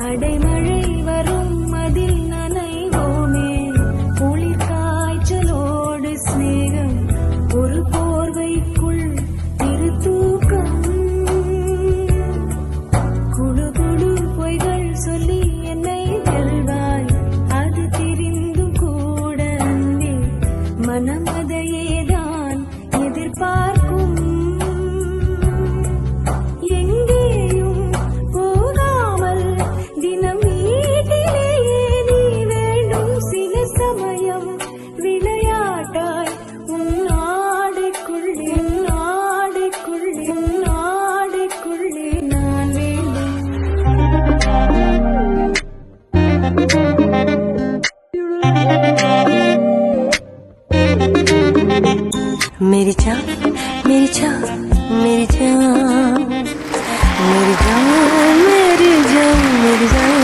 அடைமழை வரும் அதில் நனைவோமே குளிர் காய்ச்சலோடு சிநேகம் ஒரு போர்வைக்குள் திருத்தூக்கம் குழு குழு பொய்கள் சொல்லி என்னை வெல்வாய் அது தெரிந்தும் கூட அன்பே மனம் அதையேதான் எதிர்பார்க்கும் मेरी जान मेरी जान मेरी जान मेरी जान मेरी जान मेरी जान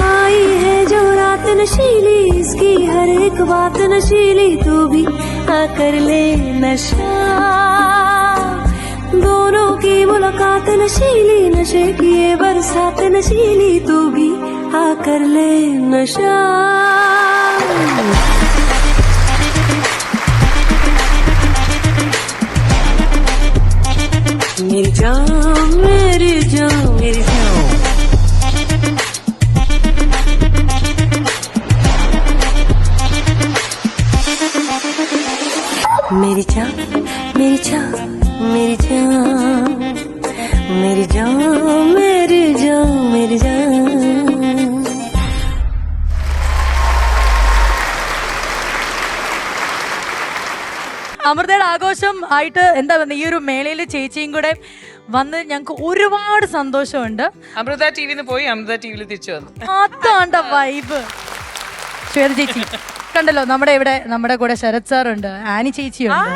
आई है जो रात नशीली इसकी हर एक बात नशीली तू भी आकर ले नशा दोनों की मुलाकात नशीली नशे की ये बरसात नशीली तू भी आकर ले नशा मेरी जान मेरी जान मेरी जान मेरी जान मेरी जान मेरी जान मेरी जान मेरी जान मेरी जान അമൃതയുടെ ആഘോഷം ആയിട്ട് എന്താ പറയുക, ഈ ഒരു മേളയിൽ ചേച്ചിയും കൂടെ വന്ന് ഞങ്ങൾക്ക് ഒരുപാട് സന്തോഷമുണ്ട്. അമൃത ടിവിന്ന് പോയി അമൃത ടിവിയിൽ തിരിച്ചു വന്നു. അതാണ്ട വൈബ്. ശ്വേത ചേച്ചി കണ്ടല്ലോ, നമ്മുടെ കൂടെ ശരത് സാർ ഉണ്ട്, ആനി ചേച്ചിയുണ്ട്.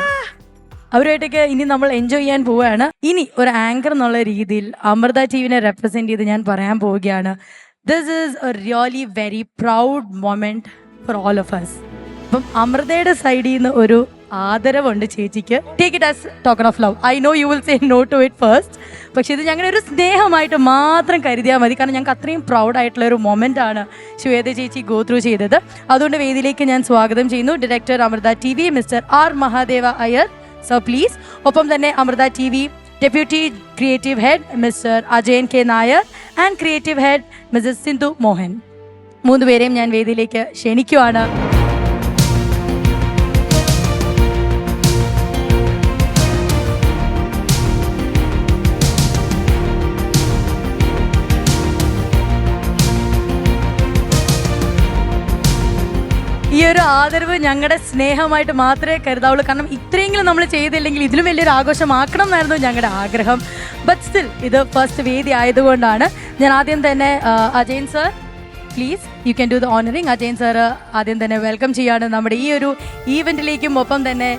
അവരുമായിട്ടൊക്കെ ഇനി നമ്മൾ എൻജോയ് ചെയ്യാൻ പോവുകയാണ്. ഇനി ഒരു ആങ്കർ എന്നുള്ള രീതിയിൽ അമൃത ടിവിനെ റെപ്രസെന്റ് ചെയ്ത് ഞാൻ പറയാൻ പോവുകയാണ്. This is a really very proud moment for all of us. അപ്പം അമൃതയുടെ സൈഡിൽ നിന്ന് ഒരു ആദരവുണ്ട് ചേച്ചിക്ക്. Take it as token of love. I know you will say no to it first, പക്ഷെ ഇത് ഞങ്ങളുടെ ഒരു സ്നേഹമായിട്ട് മാത്രം കരുതിയാൽ മതി. കാരണം ഞങ്ങൾക്ക് അത്രയും പ്രൗഡ് ആയിട്ടുള്ള ഒരു മൊമെന്റ് ആണ് ശ്വേത ചേച്ചി ഗോ ത്രൂ ചെയ്തത്. അതുകൊണ്ട് വേദിയിലേക്ക് ഞാൻ സ്വാഗതം ചെയ്യുന്നു director Amrita T V mister R Mahadeva Iyer sir please. ഒപ്പം തന്നെ Amrita T V deputy creative head mister Ajayan K Nair and creative head missus Sindhu Mohan. 3 പേരെയും ഞാൻ വേദിയിലേക്ക് ക്ഷണിക്കുവാണ്. ഈ ഒരു ആദരവ് ഞങ്ങളുടെ സ്നേഹമായിട്ട് മാത്രമേ കരുതാവുള്ളൂ. കാരണം ഇത്രയെങ്കിലും നമ്മൾ ചെയ്തില്ലെങ്കിൽ ഇതിലും വലിയൊരു ആഘോഷമാക്കണം എന്നായിരുന്നു ഞങ്ങളുടെ ആഗ്രഹം. ബട്ട് സ്റ്റിൽ ഇത് ഫസ്റ്റ് വേദി ആയതുകൊണ്ടാണ്. ഞാൻ ആദ്യം തന്നെ Ajayan sir please you can do the honouring. Ajayan sir ആദ്യം തന്നെ വെൽക്കം ചെയ്യാണ് നമ്മുടെ ഈ ഒരു ഈവെന്റിലേക്കും. ഒപ്പം തന്നെ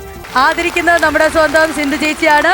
ആദരിക്കുന്നത് നമ്മുടെ സ്വന്തം സിന്ധു ചേച്ചിയാണ്.